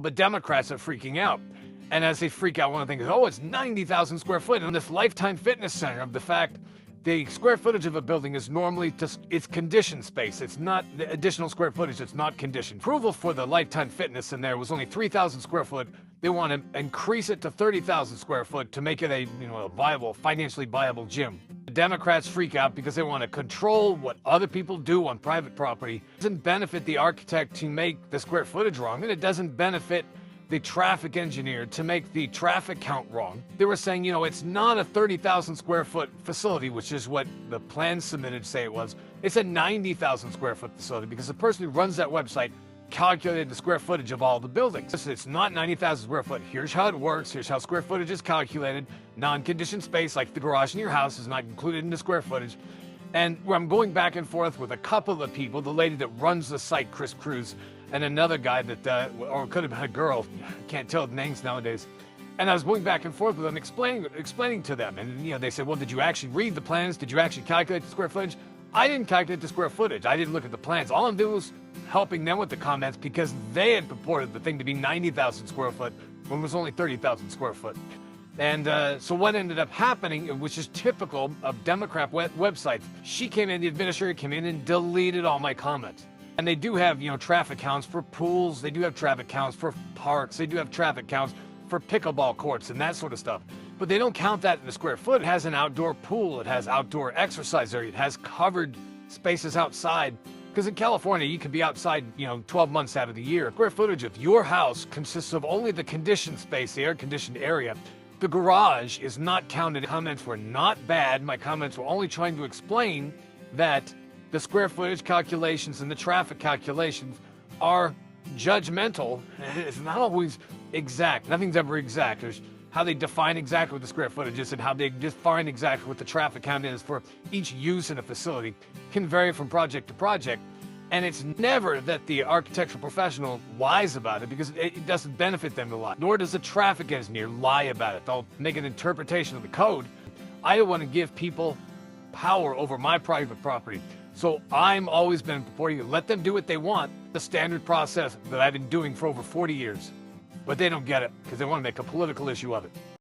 But Democrats are freaking out. And as they freak out, one of the things is, oh, it's 90,000 square foot in this Lifetime Fitness Center. Of the fact the square footage of a building is normally just, it's conditioned space. It's not the additional square footage. It's not conditioned. Approval for the Lifetime Fitness in there was only 3,000 square foot. They want to increase it to 30,000 square foot to make it a viable, financially viable gym. The Democrats freak out because they want to control what other people do on private property. It doesn't benefit the architect to make the square footage wrong, and it doesn't benefit the traffic engineer to make the traffic count wrong. They were saying, it's not a 30,000 square foot facility, which is what the plans submitted say it was. It's a 90,000 square foot facility because the person who runs that website calculated the square footage of all the buildings. It's not 90,000 square foot. Here's how it works. Here's how square footage is calculated. Non-conditioned space, like the garage in your house, is not included in the square footage. And I'm going back and forth with a couple of people, the lady that runs the site, Chris Cruz, and another guy that, or it could have been a girl, can't tell the names nowadays. And I was going back and forth with them, explaining to them. And they said, well, did you actually read the plans? Did you actually calculate the square footage? I didn't calculate the square footage. I didn't look at the plans. All I'm doing was helping them with the comments because they had purported the thing to be 90,000 square foot when it was only 30,000 square foot. And so what ended up happening, which is typical of Democrat websites, the administrator came in and deleted all my comments. And they do have, traffic counts for pools. They do have traffic counts for parks. They do have traffic counts for pickleball courts and that sort of stuff. But they don't count that in the square foot. It has an outdoor pool. It has outdoor exercise area. It has covered spaces outside. Because in California, you can be outside, 12 months out of the year. Square footage of your house consists of only the conditioned space, the air-conditioned area. The garage is not counted. Comments were not bad. My comments were only trying to explain that the square footage calculations and the traffic calculations are judgmental. It's not always exact. Nothing's ever exact. There's how they define exactly what the square footage is and how they define exactly what the traffic count is for each use in a facility can vary from project to project. And it's never that the architectural professional lies about it because it doesn't benefit them a lot. Nor does the traffic engineer lie about it. They'll make an interpretation of the code. I don't want to give people power over my private property. So I'm always been for you. Let them do what they want. The standard process that I've been doing for over 40 years. But they don't get it because they want to make a political issue of it.